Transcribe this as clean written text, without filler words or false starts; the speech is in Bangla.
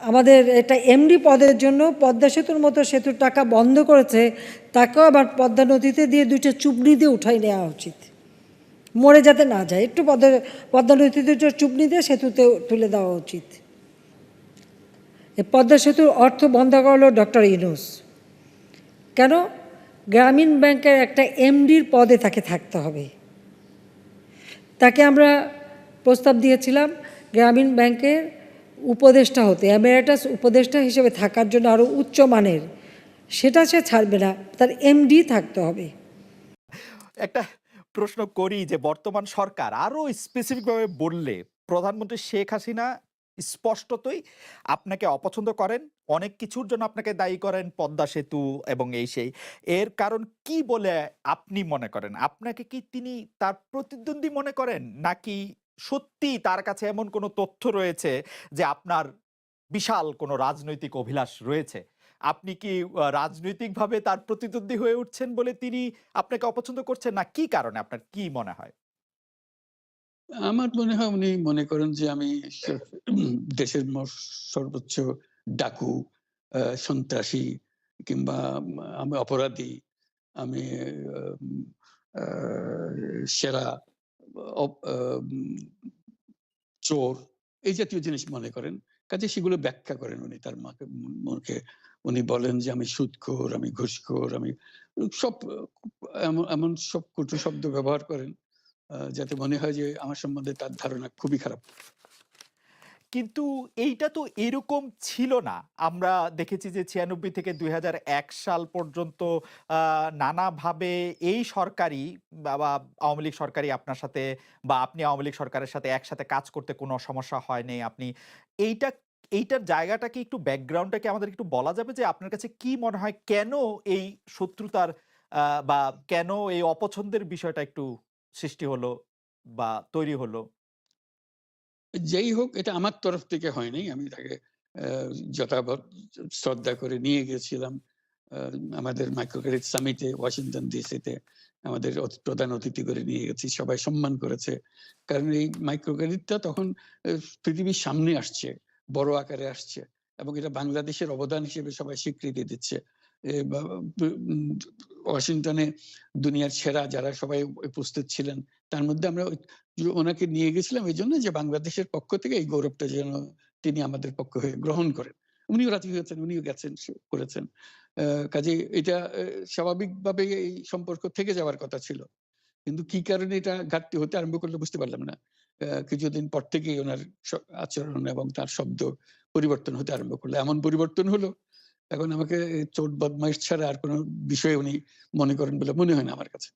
আমাদের এটা এমডি পদের জন্য পদ্মা সেতুর মতো সেতুর টাকা বন্ধ করেছে, তাকেও আবার পদ্মা নদীতে দিয়ে 2টা চুবড়ি দিয়ে উঠাই নেওয়া উচিত, মরে যাতে না যায়। একটু পদ্মা নদীতে 2টা চুবড়ি দিয়ে সেতুতে তুলে দেওয়া উচিত। এই পদ্মা সেতুর অর্থ বন্ধ করলো ডক্টর ইউনূস। কেন? গ্রামীণ ব্যাংকের একটা এমডির পদে তাকে থাকতে হবে। তাকে আমরা প্রস্তাব দিয়েছিলাম গ্রামীণ ব্যাংকের উপদেষ্টা হতে, এমেরিটাস উপদেষ্টা হিসেবে থাকার জন্য আরও উচ্চমানের। সেটা সে ছাড়বে না, তার এমডি থাকতে হবে। একটা প্রশ্ন করি যে বর্তমান সরকার আরো স্পেসিফিকভাবে বললে প্রধানমন্ত্রী শেখ হাসিনা স্পষ্টতই আপনাকে অপছন্দ করেন, অনেক কিছুর জন্য আপনাকে দায়ী করেন, পদ্মা সেতু এবং এই সেই। এর কারণ কি বলে আপনি মনে করেন? আপনাকে কি তিনি তার প্রতিদ্বন্দ্বী মনে করেন? নাকি সত্যি তার কাছে এমন কোনো তথ্য রয়েছে যে আপনার বিশাল কোনো রাজনৈতিক অভিলাষ রয়েছে? আপনি কি রাজনৈতিকভাবে তার প্রতিদ্বন্দ্বী হয়ে উঠছেন বলে তিনি আপনাকে অপছন্দ করছেন? না কি কারণে আপনার কি মনে হয়? আমার মনে হয় উনি মনে করেন যে আমি স দেশের সর্বোচ্চ ডাকু, সন্ত্রাসী কিংবা আমি অপরাধী, আমি আম আ সেরা অপ আম চোর, এই জাতীয় জিনিস মনে করেন। কাজেই সেগুলো ব্যাখ্যা করেন উনি তার মুখে। উনি বলেন যে আমি সুদখোর, আমি ঘুষখোর, আমি সব এমন এমন সব কটু শব্দ ব্যবহার করেন যাতে মনে হয় যে আমার সম্বন্ধে তার ধারণা খুবই খারাপ। কিন্তু এইটা তো এরকম ছিল না। আমরা দেখেছি যে ৯৬ থেকে ২০০১ সাল পর্যন্ত আ নানাভাবে এই সরকারই বা আওয়ামী লীগ সরকারই আপনার সাথে বা আপনি আওয়ামী লীগ সরকারের সাথে একসাথে কাজ করতে কোনো সমস্যা হয়নি। আপনি এইটা এইটার জায়গাটা কি একটু ব্যাকগ্রাউন্ডটা কি আমাদের একটু বলা যাবে যে আপনার কাছে কি মনে হয় কেন এই শত্রুতার বা কেন এই অপছন্দের বিষয়টা একটু সৃষ্টি হলো বা তৈরি হলো? যেই হোক এটা আমার তরফ থেকে হয়নি। আমি তাকে আ যথাবৎ শ্রদ্ধা করে নিয়ে গেছিলাম। আ আমাদের মাইক্রো ক্রেডিট সামিটে ওয়াশিংটন ডিসিতে আমাদের প্রধান অতিথি করে নিয়ে গেছি। সবাই সম্মান করেছে। কারণ এই মাইক্রো ক্রেডিটটা তখন পৃথিবীর সামনে আসছে, বড় আকারে আসছে এবং এটা বাংলাদেশের অবদান হিসেবে সবাই স্বীকৃতি দিচ্ছে। এ বা উম ওয়াশিংটনে দুনিয়ার সেরা যারা সবাই উপস্থিত ছিলেন, তার মধ্যে আমরা ওনাকে নিয়ে গেছিলাম এইজন্য যে বাংলাদেশের পক্ষ থেকে এই গৌরবটা যেন তিনি আমাদের পক্ষ হয়ে গ্রহণ করেন। উনিও রাজি হয়েছেন, উনিও গেছেন, করেছেন। কাজেই এটা স্বাভাবিকভাবে এই সম্পর্ক থেকে যাওয়ার কথা ছিল। কিন্তু কি কারণে এটা ঘাটতি হতে আরম্ভ করলো বুঝতে পারলাম না। কিছুদিন পর থেকেই উনার আচরণ এবং তার শব্দ পরিবর্তন হতে আরম্ভ করলো। এমন পরিবর্তন হলো, এখন আমাকে চোট বদমাইশ ছাড়া আর কোন বিষয় উনি মনে করেন বলে মনে হয় না আমার কাছে।